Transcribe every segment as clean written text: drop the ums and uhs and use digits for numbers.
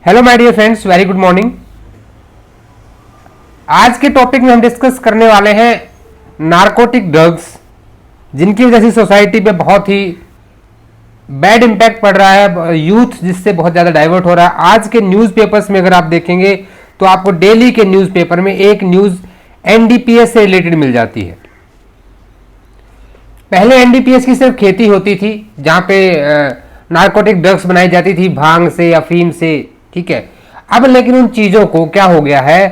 Hello my dear friends, very good morning. आज के topic में हम डिस्कस करने वाले हैं नारकोटिक ड्रग्स, जिनकी वजह से सोसाइटी पे बहुत ही बैड इम्पैक्ट पड़ रहा है, यूथ जिससे बहुत ज़्यादा डाइवर्ट हो रहा है। आज के न्यूज़पेपर्स में अगर आप देखेंगे तो आपको डेली के न्यूज़पेपर में एक न्यूज़ एनडीपीएस से रिलेटेड मिल जाती है। पहले एनडीपीएस की सिर्फ खेती होती थी, जहाँ पे नारकोटिक ड्रग्स बनाई जाती थी भांग से, अफीम से, ठीक है। अब लेकिन उन चीज़ों को क्या हो गया है,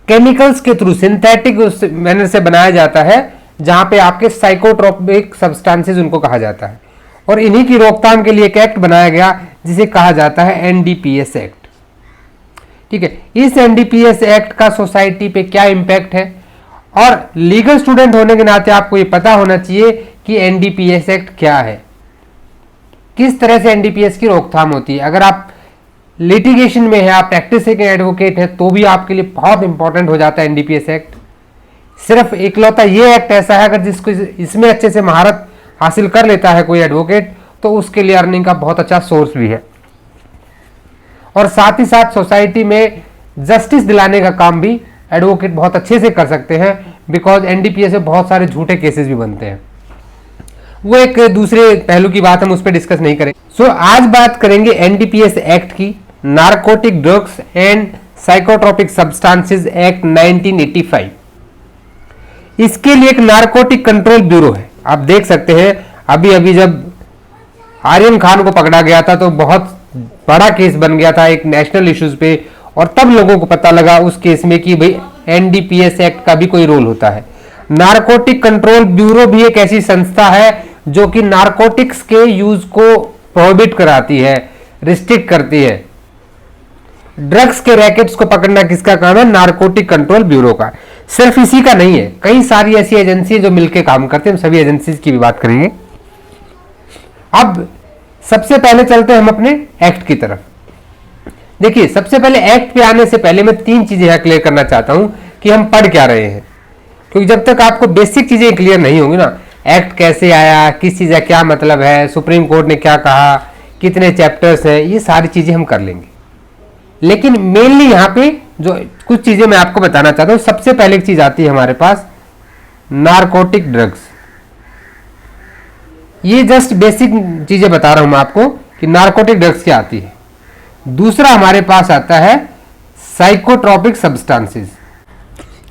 केमिकल्स के थ्रू सिंथेटिक मैनर से बनाया जाता है, जहां पे आपके साइकोट्रोपिक सब्सटेंसेस उनको कहा जाता है। और इन्हीं की रोकथाम के लिए एक एक्ट बनाया गया जिसे कहा जाता है एनडीपीएस एक्ट, ठीक है। इस एनडीपीएस एक्ट का सोसाइटी पे क्या इंपैक्ट है, और लीगल स्टूडेंट होने के नाते आपको ये पता होना चाहिए कि एनडीपीएस एक्ट क्या है, किस तरह से एनडीपीएस की रोकथाम होती है। अगर आप लिटिगेशन में है, आप प्रैक्टिसिंग एडवोकेट है, तो भी आपके लिए बहुत इंपॉर्टेंट हो जाता है एनडीपीएस एक्ट। सिर्फ इकलौता ये एक्ट ऐसा है, अगर जिसको इसमें अच्छे से महारत हासिल कर लेता है कोई एडवोकेट, तो उसके लिए अर्निंग का बहुत अच्छा सोर्स भी है। और साथ ही साथ सोसाइटी में जस्टिस दिलाने का काम भी एडवोकेट बहुत अच्छे से कर सकते हैं, बिकॉज एनडीपीएस से बहुत सारे झूठे केसेस भी बनते हैं। वो एक दूसरे पहलू की बात, हम उस पर डिस्कस नहीं करें। आज बात करेंगे एनडीपीएस एक्ट की, narcotic drugs and psychotropic substances act 1985। इसके लिए एक नारकोटिक कंट्रोल ब्यूरो है। आप देख सकते हैं अभी अभी जब आर्यन खान को पकड़ा गया था तो बहुत बड़ा केस बन गया था एक नेशनल इश्यूज पे, और तब लोगों को पता लगा उस केस में कि भाई एनडीपीएस एक्ट का भी कोई रोल होता है। नारकोटिक कंट्रोल ब्यूरो भी एक ऐसी संस्था है जो कि नारकोटिक्स के यूज को प्रोहिबिट कराती है, रिस्ट्रिक्ट करती है। ड्रग्स के रैकेट्स को पकड़ना किसका काम है? नारकोटिक कंट्रोल ब्यूरो का। सिर्फ इसी का नहीं है, कई सारी ऐसी एजेंसी जो मिलकर काम करते हैं, हम सभी एजेंसीज की भी बात करेंगे। अब सबसे पहले चलते हैं हम अपने एक्ट की तरफ। देखिए, सबसे पहले एक्ट पे आने से पहले मैं तीन चीजें यहां क्लियर करना चाहता हूं कि हम पढ़ क्या रहे हैं, क्योंकि जब तक आपको बेसिक चीजें क्लियर नहीं होंगी ना, एक्ट कैसे आया, किस चीज का क्या मतलब है, सुप्रीम कोर्ट ने क्या कहा, कितने चैप्टर्स हैं, ये सारी चीजें हम कर लेंगे। लेकिन मेनली यहां पे जो कुछ चीजें मैं आपको बताना चाहता हूं। सबसे पहले एक चीज आती है हमारे पास, नारकोटिक ड्रग्स। ये जस्ट बेसिक चीजें बता रहा हूं मैं आपको कि नारकोटिक ड्रग्स क्या आती है। दूसरा हमारे पास आता है साइकोट्रोपिक सब्सटेंसेस।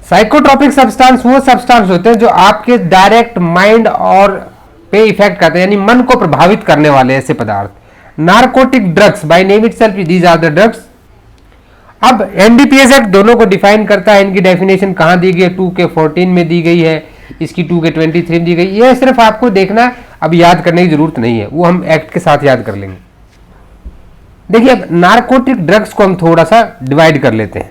साइकोट्रोपिक सब्सटेंस वो सब्सटेंस होते हैं जो आपके डायरेक्ट माइंड और पे इफेक्ट करते हैं, यानी मन को प्रभावित करने वाले ऐसे पदार्थ। Narcotic drugs by name itself these are the drugs. अब एनडीपीएस एक्ट दोनों को डिफाइन करता है। इनकी डेफिनेशन कहां दी गई है? 2K14 में दी गई है, इसकी 2K23 में दी गई। ये सिर्फ आपको देखना, अब याद करने की जरूरत नहीं है, वो हम एक्ट के साथ याद कर लेंगे। देखिए, अब नारकोटिक ड्रग्स को हम थोड़ा सा डिवाइड कर लेते हैं।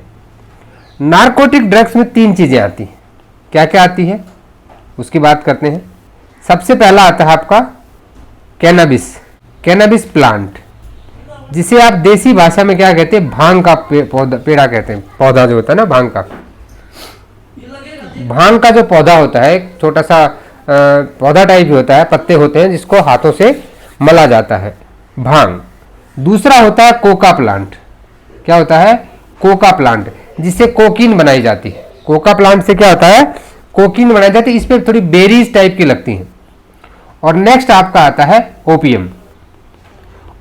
नारकोटिक ड्रग्स में तीन चीजें आती हैं। क्या क्या आती है उसकी बात करते हैं। सबसे पहला आता है आपका कैनाबिस, कैनाबिस प्लांट, जिसे आप देसी भाषा में क्या कहते हैं? भांग का पेड़ा कहते हैं। पौधा जो होता है ना भांग का, भांग का जो पौधा होता है, एक छोटा सा पौधा टाइप होता है, पत्ते होते हैं जिसको हाथों से मला जाता है, भांग। दूसरा होता है कोका प्लांट। क्या होता है? कोका प्लांट, जिससे कोकीन बनाई जाती है। कोका प्लांट से क्या होता है? कोकीन बनाई जाती है। इस पर थोड़ी बेरीज टाइप की लगती हैं। और नेक्स्ट आपका आता है ओपियम।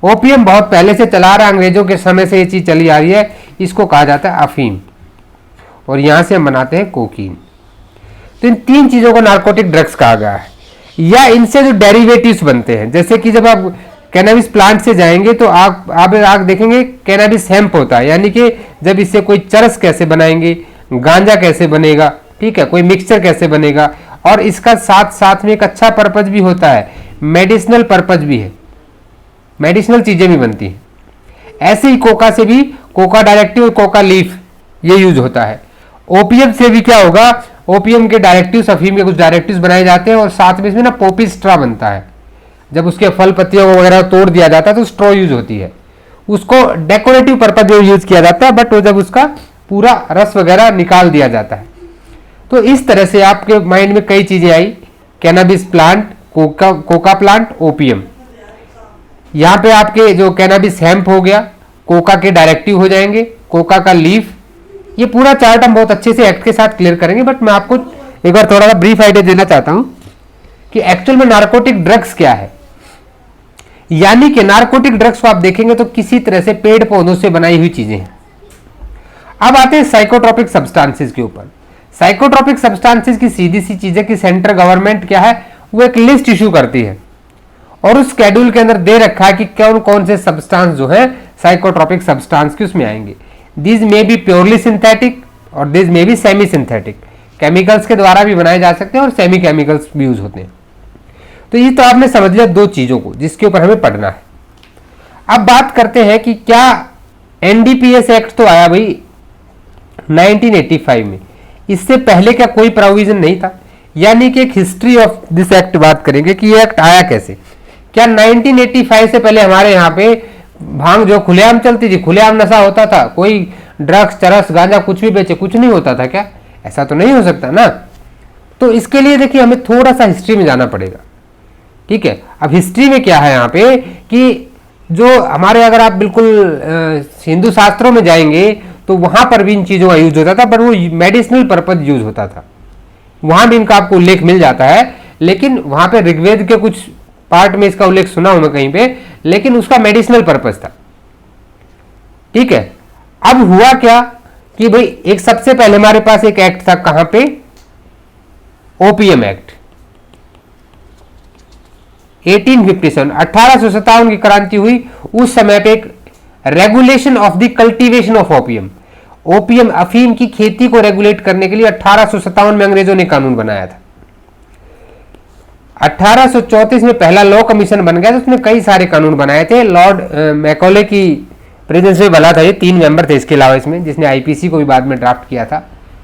ओपियम बहुत पहले से चला रहा है, अंग्रेजों के समय से ये चीज चली आ रही है। इसको कहा जाता है अफीम, और यहां से हम बनाते हैं कोकीन। तो इन तीन चीजों को नारकोटिक ड्रग्स कहा गया है, या इनसे जो डेरिवेटिव्स बनते हैं। जैसे कि जब आप कैनाबिस प्लांट से जाएंगे तो आप देखेंगे कैनाबिस हेम्प होता है, यानी कि जब इससे कोई चरस कैसे बनाएंगे, गांजा कैसे बनेगा, ठीक है, कोई मिक्सचर कैसे बनेगा। और इसका साथ साथ में एक अच्छा पर्पज भी होता है, मेडिसिनल पर्पज भी है, मेडिसिनल चीजें भी बनती हैं। ऐसे ही कोका से भी, कोका डायरेक्टिव और कोका लीफ ये यूज होता है। ओपियम से भी क्या होगा? ओपियम के डायरेक्टिव्स, अफीम के कुछ डायरेक्टिव्स बनाए जाते हैं, और साथ में इसमें ना पोपी स्ट्रा बनता है। जब उसके फल पत्तियों वगैरह तोड़ दिया जाता है तो स्ट्रॉ यूज होती है, उसको डेकोरेटिव पर्पज में यूज किया जाता है, बट वो जब उसका पूरा रस वगैरह निकाल दिया जाता है। तो इस तरह से आपके माइंड में कई चीजें आई, cannabis plant, coca plant, opium. यहाँ पे आपके जो कैनाबिस हेम्प हो गया, कोका के डायरेक्टिव हो जाएंगे, कोका का लीफ, ये पूरा चार्ट हम बहुत अच्छे से एक्ट के साथ क्लियर करेंगे। बट मैं आपको एक बार थोड़ा सा ब्रीफ आइडिया देना चाहता हूं कि एक्चुअल में नारकोटिक ड्रग्स क्या है। यानी कि नारकोटिक ड्रग्स को आप देखेंगे तो किसी तरह से पेड़ पौधों से बनाई हुई चीजें हैं। अब आते हैं साइकोट्रोपिक सब्सटेंसेस के ऊपर। साइकोट्रोपिक सब्सटेंसेस की सीधी सी चीज है कि सेंट्रल गवर्नमेंट क्या है, वो एक लिस्ट इशू करती है और उस शेड्यूल के अंदर दे रखा है कि कौन कौन से सब्सटेंस जो है साइकोट्रोपिक सब्सटेंस के उसमें आएंगे। These may be purely synthetic or this may be semi synthetic, chemicals के द्वारा भी बनाए जा सकते हैं और सेमी केमिकल्स भी यूज होते हैं। तो ये तो आपने समझ लिया दो चीजों को जिसके ऊपर हमें पढ़ना है। अब बात करते हैं कि क्या एनडीपीएस एक्ट तो आया भाई 1985 में, इससे पहले क्या कोई प्रोविजन नहीं था? यानी कि एक हिस्ट्री ऑफ दिस एक्ट बात करेंगे कि ये एक्ट आया कैसे। क्या 1985 से पहले हमारे यहाँ पे भांग जो खुलेआम चलती थी, खुलेआम नशा होता था, कोई ड्रग्स चरस गांजा कुछ भी बेचे, कुछ नहीं होता था क्या? ऐसा तो नहीं हो सकता ना। तो इसके लिए देखिए हमें थोड़ा सा हिस्ट्री में जाना पड़ेगा। ठीक है, अब हिस्ट्री में क्या है यहाँ पे कि जो हमारे, अगर आप बिल्कुल हिंदू शास्त्रों में जाएंगे तो वहां पर भी इन चीजों का यूज होता था, पर वो मेडिसिनल पर्पज यूज होता था, वहां भी इनका आपको उल्लेख मिल जाता है। लेकिन वहां पे ऋग्वेद के कुछ पार्ट में इसका उल्लेख सुना हूं मैं कहीं पे, लेकिन उसका मेडिसिनल पर्पज था। ठीक है, अब हुआ क्या कि भाई एक सबसे पहले हमारे पास एक एक्ट था, कहां पे? ओपीएम एक्ट 1857, 1857 की क्रांति हुई। उस समय पे एक regulation of the cultivation of opium, opium अफीम की खेती को रेगुलेट करने के लिए 1857 में अंग्रेजों ने कानून बनाया था। 1834 में पहला लॉ कमीशन बन गया, तो उसने कई सारे कानून बनाए थे। लॉर्ड मैकॉले की प्रेजेंस में बना था, ये 3 मेंबर थे इसके अलावा इसमें, जिसने आईपीसी को भी बाद में ड्राफ्ट किया था।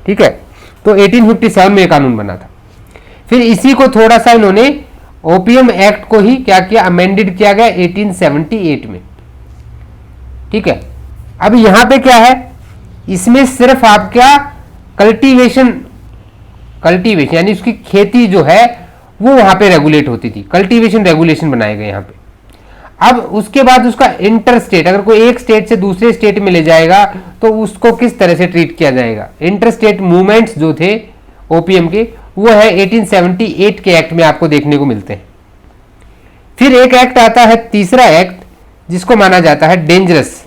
ठीक है, तो 1857 में ये कानून बना था। फिर इसी को थोड़ा सा इन्होंने ओपीएम एक्ट को ही क्या किया, अमेंडेड किया गया 1878 में। ठीक है, अब यहां पे क्या है, इसमें सिर्फ आपका कल्टीवेशन यानी उसकी खेती जो है वो वहां पे रेगुलेट होती थी, कल्टीवेशन रेगुलेशन बनाए गए यहां पे। अब उसके बाद उसका इंटर स्टेट, अगर कोई एक स्टेट से दूसरे स्टेट में ले जाएगा तो उसको किस तरह से ट्रीट किया जाएगा। इंटर स्टेट मूवमेंट्स जो थे ओपीएम के, वो है 1878 के एक्ट में आपको देखने को मिलते हैं। फिर एक एक्ट आता है, तीसरा एक्ट, जिसको माना जाता है डेंजरस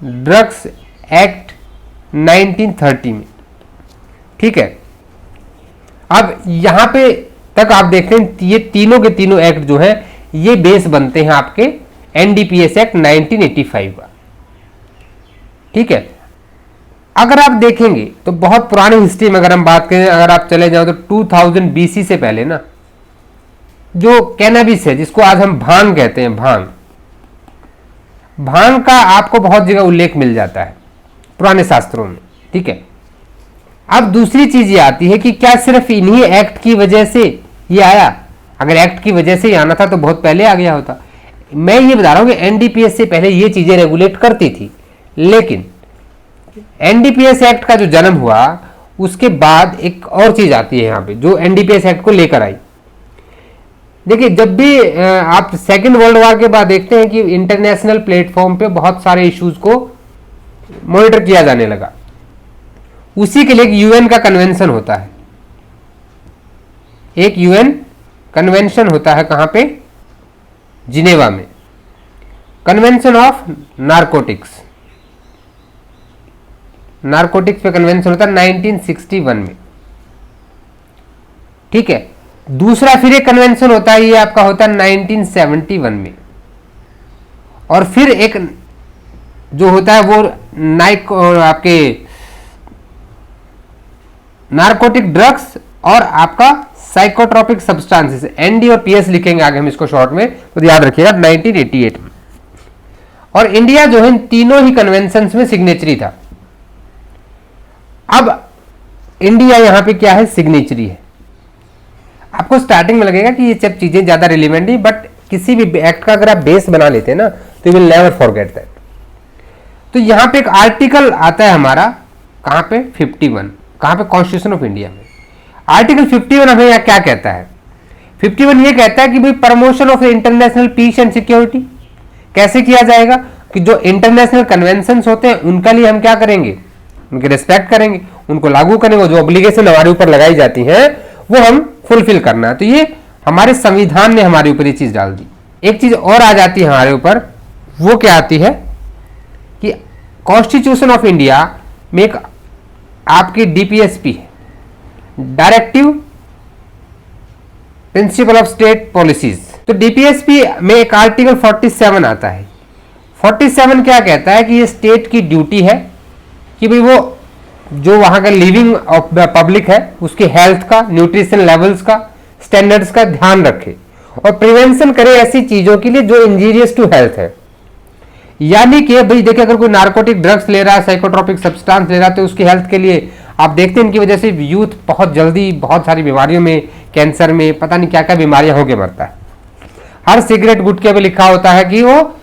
ड्रग्स एक्ट 1930 में। ठीक है, अब यहां पे तक आप देखते हैं ये तीनों के तीनों एक्ट जो है ये बेस बनते हैं आपके एनडीपीएस एक्ट 1985 का। ठीक है, अगर आप देखेंगे तो बहुत पुरानी हिस्ट्री में अगर हम बात करें, अगर आप चले जाओ तो 2000 बीसी से पहले ना, जो कैनाबिस है जिसको आज हम भांग कहते हैं, भांग का आपको बहुत जगह उल्लेख मिल जाता है पुराने शास्त्रों में। ठीक है, अब दूसरी चीज ये आती है कि क्या सिर्फ इन्हीं एक्ट की वजह से ये आया? अगर एक्ट की वजह से ही आना था तो बहुत पहले आ गया होता। मैं ये बता रहा हूं कि एनडीपीएस से पहले ये चीजें रेगुलेट करती थी, लेकिन एनडीपीएस एक्ट का जो जन्म हुआ उसके बाद एक और चीज आती है यहां पे जो एनडीपीएस एक्ट को लेकर आई। देखिए, जब भी आप सेकेंड वर्ल्ड वॉर के बाद देखते हैं कि इंटरनेशनल प्लेटफॉर्म पे बहुत सारे इश्यूज को मॉनिटर किया जाने लगा, उसी के लिए एक यूएन का कन्वेंशन होता है। एक यूएन कन्वेंशन होता है, कहां पे? जिनेवा में, कन्वेंशन ऑफ नारकोटिक्स पे कन्वेंशन होता है 1961 में। ठीक है, दूसरा फिर एक कन्वेंशन होता है, ये आपका होता है 1971 में। और फिर एक जो होता है वो आपके नारकोटिक ड्रग्स और आपका साइकोट्रोपिक सब्सटेंसेस, एनडी और पीएस लिखेंगे आगे हम इसको शॉर्ट में, तो याद रखिएगा 1988 में। और इंडिया जो है इन तीनों ही कन्वेंशंस में सिग्नेचरी था। अब इंडिया यहां पे क्या है, सिग्नेचरी है। आपको स्टार्टिंग में लगेगा कि ये सब चीजें ज्यादा रिलेवेंट है, बट किसी भी एक्ट का अगर आप बेस बना लेते हैं ना तो you will never forget that. तो यहां पे एक आर्टिकल आता है हमारा, कहां पे? 51, कहां पे? कॉन्स्टिट्यूशन ऑफ इंडिया में। आर्टिकल 51 हमें यहाँ क्या कहता है? 51 ये कहता है कि भाई promotion of international peace and security, कैसे किया जाएगा कि जो इंटरनेशनल कन्वेंशंस होते हैं उनका लिए हम क्या करेंगे, उनके रिस्पेक्ट करेंगे, उनको लागू करेंगे, जो ऑब्लिगेशन हमारे ऊपर लगाई जाती हैं वो हम फुलफिल करना है। तो ये हमारे संविधान ने हमारे ऊपर ये चीज डाल दी। एक चीज और आ जाती है हमारे ऊपर, वो क्या आती है कि कॉन्स्टिट्यूशन ऑफ इंडिया में एक आपकी डीपीएसपी है, directive principle of state policies. तो डीपीएसपी में एक आर्टिकल 47 आता है। 47 क्या कहता है कि ये स्टेट की ड्यूटी है कि भाई वो जो वहां का लिविंग ऑफ द पब्लिक है उसकी हेल्थ का, न्यूट्रिशन लेवल्स का, स्टैंडर्ड्स का ध्यान रखे और प्रिवेंशन करे ऐसी चीजों के लिए जो इंजीरियस टू हेल्थ है। यानी कि भाई देखिए, अगर कोई नार्कोटिक ड्रग्स ले रहा है, साइकोट्रोपिक सब्सटेंस ले रहा है, तो उसकी हेल्थ के लिए आप देखते हैं इनकी वजह से यूथ बहुत जल्दी बहुत सारी बीमारियों में, कैंसर में, पता नहीं क्या क्या बीमारियां होके मरता है। हर सिगरेट गुटखे पे लिखा होता है कि वो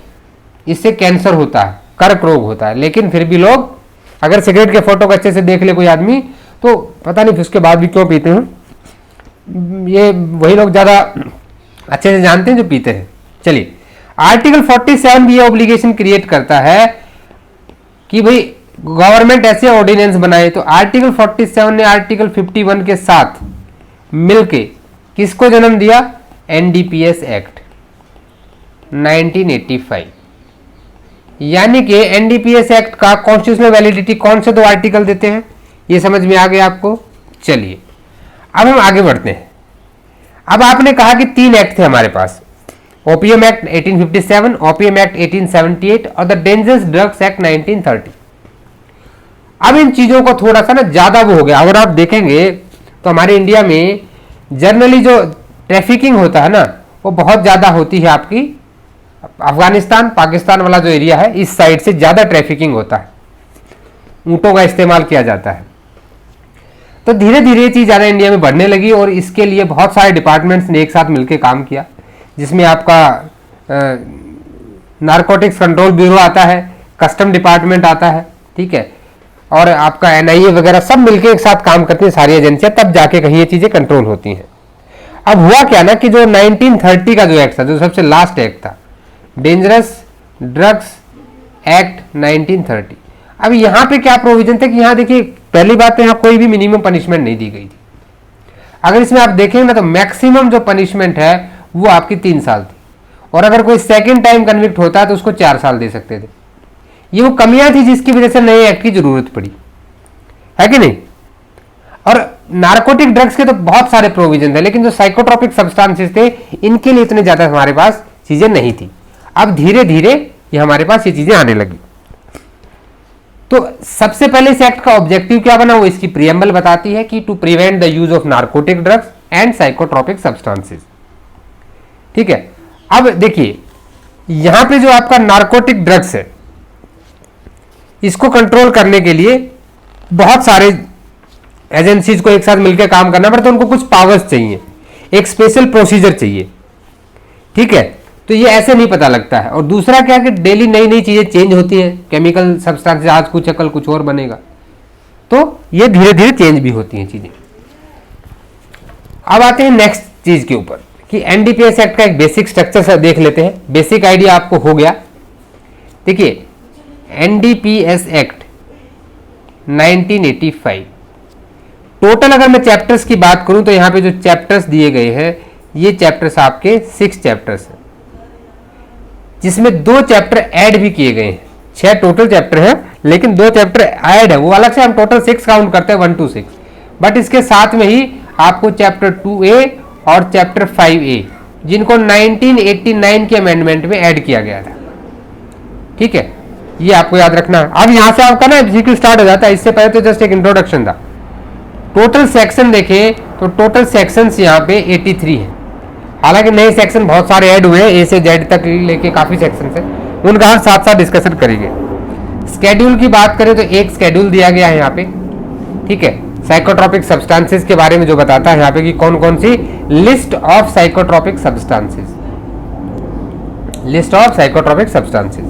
इससे कैंसर होता है, कर्क रोग होता है, लेकिन फिर भी लोग अगर सिगरेट के फोटो को अच्छे से देख ले कोई आदमी तो पता नहीं उसके बाद भी क्यों पीते हैं। ये वही लोग ज्यादा अच्छे से जानते हैं जो पीते हैं। चलिए, आर्टिकल 47 भी ये ऑब्लिगेशन क्रिएट करता है कि भाई गवर्नमेंट ऐसे ऑर्डिनेंस बनाए। तो आर्टिकल 47 ने आर्टिकल 51 के साथ मिलके किसको जन्म दिया, एनडीपीएस एक्ट 1985। यानी कि एनडीपीएस एक्ट का कॉन्स्टिट्यूशनल वैलिडिटी कौन से 2 आर्टिकल देते हैं, ये समझ में आ गया आपको। चलिए अब हम आगे बढ़ते हैं। अब आपने कहा कि 3 एक्ट थे हमारे पास, ओपीएम एक्ट 1857, ओपीएम एक्ट 1878 और द डेंजरस ड्रग्स एक्ट 1930। अब इन चीजों को थोड़ा सा ना ज्यादा वो हो गया। अगर आप देखेंगे तो हमारे इंडिया में जनरली जो ट्रैफिकिंग होता है ना वो बहुत ज्यादा होती है आपकी अफगानिस्तान पाकिस्तान वाला जो एरिया है, इस साइड से ज्यादा ट्रैफिकिंग होता है, ऊंटों का इस्तेमाल किया जाता है। तो धीरे धीरे ये चीज ज्यादा इंडिया में बढ़ने लगी और इसके लिए बहुत सारे डिपार्टमेंट्स ने एक साथ मिलकर काम किया, जिसमें आपका नारकोटिक्स कंट्रोल ब्यूरो आता है, कस्टम डिपार्टमेंट आता है, ठीक है, और आपका एनआईए वगैरह सब मिलकर एक साथ काम करती है सारी एजेंसियां, तब जाके कहीं ये चीजें कंट्रोल होती हैं। अब हुआ क्या ना कि जो 1930 का जो एक्ट था, जो सबसे लास्ट एक्ट था, डेंजरस ड्रग्स एक्ट 1930। अब यहां पे क्या प्रोविजन थे कि यहां देखिए, पहली बात तो यहां कोई भी मिनिमम पनिशमेंट नहीं दी गई थी। अगर इसमें आप देखेंगे ना तो मैक्सिमम जो पनिशमेंट है वो आपकी 3 साल थी, और अगर कोई सेकंड टाइम कन्विक्ट होता है तो उसको 4 साल दे सकते थे। ये वो कमियां थी जिसकी वजह से नए एक्ट की जरूरत पड़ी, है कि नहीं। और नार्कोटिक ड्रग्स के तो बहुत सारे प्रोविजन थे, लेकिन जो साइकोट्रोपिक सब्सटेंसेस थे इनके लिए इतने ज्यादा हमारे पास चीजें नहीं थी। अब धीरे धीरे ये हमारे पास ये चीजें आने लगी। तो सबसे पहले इस एक्ट का ऑब्जेक्टिव क्या बना, वो इसकी प्रीएम्बल बताती है कि to prevent the use of narcotic drugs and psychotropic substances, ठीक है। अब देखिए यहां पे जो आपका नार्कोटिक ड्रग्स है इसको कंट्रोल करने के लिए बहुत सारे एजेंसीज को एक साथ मिलकर काम करना पड़ता है, उनको कुछ पावर्स चाहिए, एक स्पेशल प्रोसीजर चाहिए, ठीक है। तो ये ऐसे नहीं पता लगता है। और दूसरा क्या कि डेली नई नई चीजें चेंज होती हैं, केमिकल सब्सटेंस, आज कुछ है कल कुछ और बनेगा, तो ये धीरे धीरे चेंज भी होती हैं चीजें। अब आते हैं नेक्स्ट चीज के ऊपर कि एनडीपीएस एक्ट का एक बेसिक स्ट्रक्चर देख लेते हैं। बेसिक आइडिया आपको हो गया। देखिए एनडीपीएस एक्ट 1985, टोटल अगर मैं चैप्टर्स की बात करूं तो यहां पे जो चैप्टर्स दिए गए हैं ये चैप्टर्स आपके 6 चैप्टर्स हैं, जिसमें 2 चैप्टर ऐड भी किए गए हैं। 6 टोटल चैप्टर हैं लेकिन 2 चैप्टर ऐड है, वो अलग से हम टोटल 6 काउंट करते हैं, 1 to 6, बट इसके साथ में ही आपको चैप्टर 2A और चैप्टर 5A जिनको 1989 के अमेंडमेंट में ऐड किया गया था, ठीक है, ये आपको याद रखना है। अब यहां से आपका ना एमसीक्यू स्टार्ट हो जाता है, इससे पहले तो जस्ट एक इंट्रोडक्शन था। टोटल सेक्शन देखें तो टोटल सेक्शंस यहाँ पे 83 है, हालांकि नए सेक्शन बहुत सारे ऐड हुए हैं, ए से जेड तक लेके काफी सेक्शन है, उनका हम साथ साथ डिस्कशन करेंगे। स्केड्यूल की बात करें तो एक स्केड्यूल दिया गया है यहाँ पे, ठीक है, साइकोट्रोपिक सब्सटेंसेस के बारे में जो बताता है यहाँ पे कि कौन कौन सी list of psychotropic substances, list of psychotropic substances.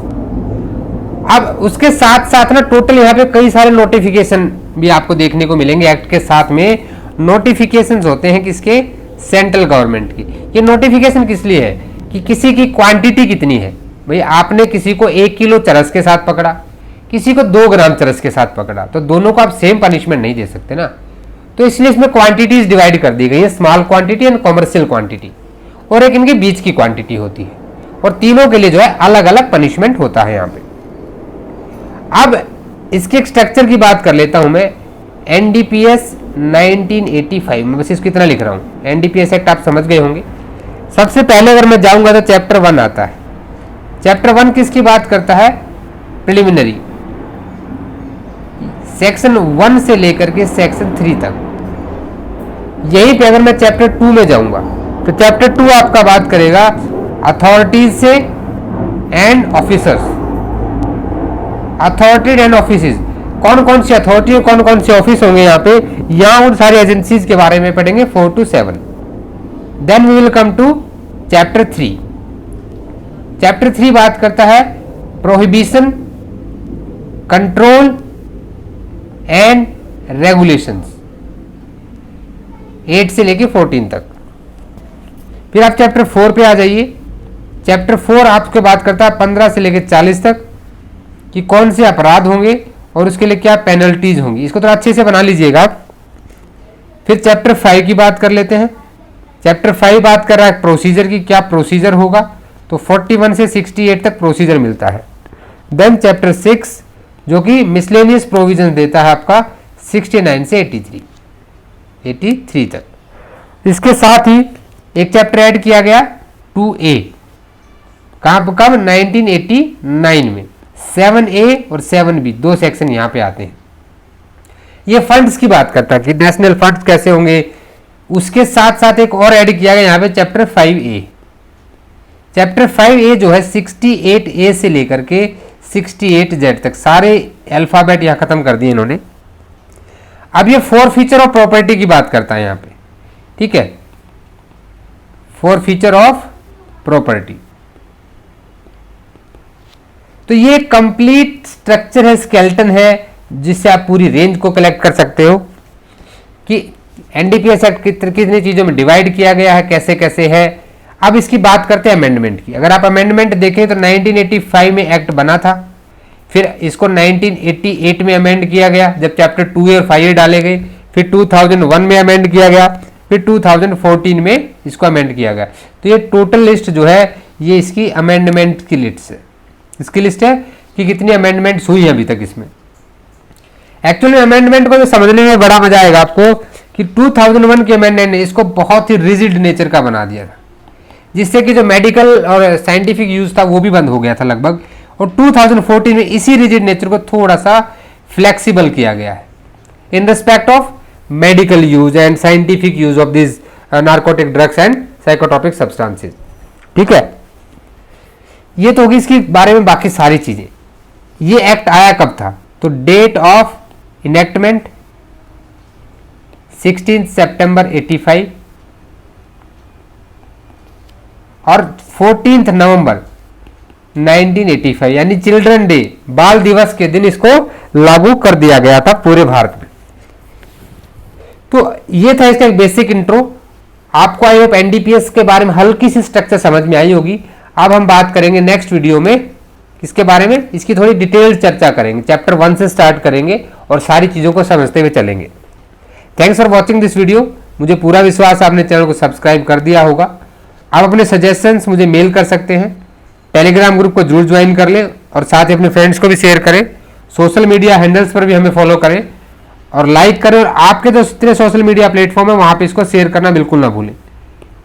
अब उसके साथ साथ ना टोटल यहाँ पे कई सारे नोटिफिकेशन भी आपको देखने को मिलेंगे। एक्ट के साथ में नोटिफिकेशंस होते हैं किसके, सेंट्रल गवर्नमेंट की। ये नोटिफिकेशन किस लिए है कि किसी की क्वांटिटी कितनी है, भाई आपने किसी को 1 किलो चरस के साथ पकड़ा, किसी को 2 ग्राम चरस के साथ पकड़ा, तो दोनों को आप सेम पनिशमेंट नहीं दे सकते ना। तो इसलिए इसमें क्वांटिटीज डिवाइड कर दी गई है, small quantity and commercial quantity, और एक इनके बीच की क्वांटिटी होती है, और तीनों के लिए जो है अलग अलग पनिशमेंट होता है यहाँ पे। अब इसके एक स्ट्रक्चर की बात कर लेता हूं मैं। एनडीपीएस 1985 में बस इसको इतना लिख रहा हूं। एनडीपीएस एक्ट आप समझ गए होंगे। सबसे पहले अगर मैं जाऊंगा तो चैप्टर 1 आता है। चैप्टर 1 किसकी बात करता है? प्रिलिमिनरी, सेक्शन 1 से लेकर के सेक्शन 3 तक। यहीं पे अगर मैं चैप्टर 2 में जाऊंगा तो चैप्टर 2 आपका बात करेगा अथॉरिटीज से and officers. Authority and offices, कौन कौन सी अथॉरिटी और कौन कौन से ऑफिस होंगे यहाँ पे, यहाँ उन सारी एजेंसीज के बारे में पढ़ेंगे 4 to 7। Then we will come to chapter 3। Chapter 3 बात करता है प्रोहिबिशन, कंट्रोल एंड रेगुलेशंस, 8 से लेके 14 तक। फिर आप चैप्टर 4 पे आ जाइए। चैप्टर 4 आपके बात करता है 15 से लेके 40 तक कि कौन से अपराध होंगे और उसके लिए क्या पेनल्टीज होंगी। इसको थोड़ा अच्छे से बना लीजिएगा आप। फिर चैप्टर 5 की बात कर लेते हैं। चैप्टर 5 बात कर रहा है प्रोसीजर की, क्या प्रोसीजर होगा, तो 41 से 68 तक प्रोसीजर मिलता है। देन चैप्टर 6 जो कि मिसलेनियस प्रोविजन देता है आपका 69 से 83 तक। इसके साथ ही एक चैप्टर ऐड किया गया 2A, कब 1989 में। 7A और 7B 2 सेक्शन यहां पे आते हैं। ये फंड्स की बात करता है कि नेशनल फंड्स कैसे होंगे। उसके साथ साथ एक और ऐड किया गया यहां पे चैप्टर 5A। चैप्टर 5A जो है 68A से लेकर के 68Z तक सारे अल्फाबेट यहां खत्म कर दिए इन्होंने। अब ये फॉरफीचर ऑफ प्रॉपर्टी की बात करता है यहां पे, ठीक है, फॉरफीचर ऑफ प्रॉपर्टी। तो ये कंप्लीट स्ट्रक्चर है, स्केलेटन है, जिससे आप पूरी रेंज को कलेक्ट कर सकते हो कि एनडीपीएस एक्ट कितनी चीजों में डिवाइड किया गया है, कैसे कैसे है। अब इसकी बात करते हैं अमेंडमेंट की। अगर आप अमेंडमेंट देखें तो 1985 में एक्ट बना था, फिर इसको 1988 में अमेंड किया गया जब चैप्टर 2A और 5A डाले गए, फिर 2001 में अमेंड किया गया, फिर 2014 में इसको अमेंड किया गया। तो ये टोटल लिस्ट जो है ये इसकी अमेंडमेंट की लिस्ट है, इसकी लिस्ट है कि कितनी अमेंडमेंट्स हुई है अभी तक इसमें। एक्चुअली अमेंडमेंट को तो समझने में बड़ा मजा आएगा आपको कि 2001 के अमेंडमेंट ने इसको बहुत ही रिजिड नेचर का बना दिया था, जिससे कि जो मेडिकल और साइंटिफिक यूज था वो भी बंद हो गया था लगभग। और 2014 में इसी रिजिड नेचर को थोड़ा सा फ्लेक्सिबल किया गया है in respect of medical use and scientific use of this narcotic drugs and psychotropic substances, ठीक है। ये तो होगी इसके बारे में बाकी सारी चीजें। ये एक्ट आया कब था, तो डेट ऑफ इनेक्टमेंट 16 सितंबर 85 और 14 नवंबर 1985 यानी चिल्ड्रन डे, बाल दिवस के दिन इसको लागू कर दिया गया था पूरे भारत में। तो ये था इसका एक बेसिक इंट्रो। आपको आई होप एनडीपीएस के बारे में हल्की सी स्ट्रक्चर समझ में आई होगी। अब हम बात करेंगे नेक्स्ट वीडियो में इसके बारे में, इसकी थोड़ी डिटेल चर्चा करेंगे। चैप्टर 1 से स्टार्ट करेंगे और सारी चीजों को समझते हुए चलेंगे। Thanks for watching this video. मुझे पूरा विश्वास है आपने चैनल को सब्सक्राइब कर दिया होगा। आप अपने सजेशंस मुझे मेल कर सकते हैं। टेलीग्राम ग्रुप को जरूर ज्वाइन कर लें और साथ ही अपने फ्रेंड्स को भी शेयर करें। सोशल मीडिया हैंडल्स पर भी हमें फॉलो करें और लाइक करें, और आपके जो जितने सोशल मीडिया प्लेटफॉर्म है वहां पे इसको शेयर करना बिल्कुल ना भूलें।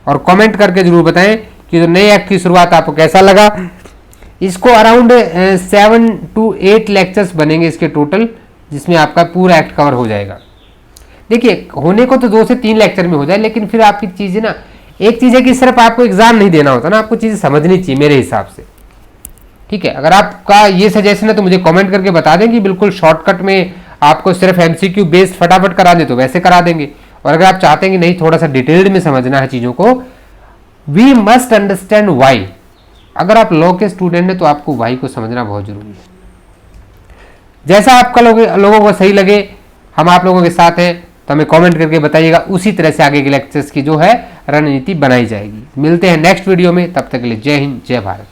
और कमेंट करके जरूर बताएं कि जो नए एक्ट की शुरुआत आपको कैसा लगा। इसको अराउंड 7 to 8 लेक्चर्स बनेंगे इसके टोटल, जिसमें आपका पूरा एक्ट कवर हो जाएगा। देखिए होने को तो 2 से 3 लेक्चर में हो जाए, लेकिन फिर आपकी चीजें ना, एक चीज है कि सिर्फ आपको एग्जाम नहीं देना होता ना, आपको चीजें समझनी चाहिए मेरे हिसाब से, ठीक है। अगर आपका ये सजेशन है तो मुझे कमेंट करके बता दें कि बिल्कुल शॉर्टकट में आपको सिर्फ एमसीक्यू बेस्ड फटाफट करा दे तो वैसे करा देंगे। और अगर आप चाहते हैं कि नहीं थोड़ा सा डिटेल्ड में समझना है चीजों को, वी मस्ट अंडरस्टैंड वाई। अगर आप लॉ के स्टूडेंट हैं तो आपको वाई को समझना बहुत जरूरी है। जैसा आपका लोगों को सही लगे, हम आप लोगों के साथ हैं, तो हमें कमेंट करके बताइएगा। उसी तरह से आगे के लेक्चर्स की जो है रणनीति बनाई जाएगी। मिलते हैं नेक्स्ट वीडियो में, तब तक के लिए जय हिंद, जय भारत।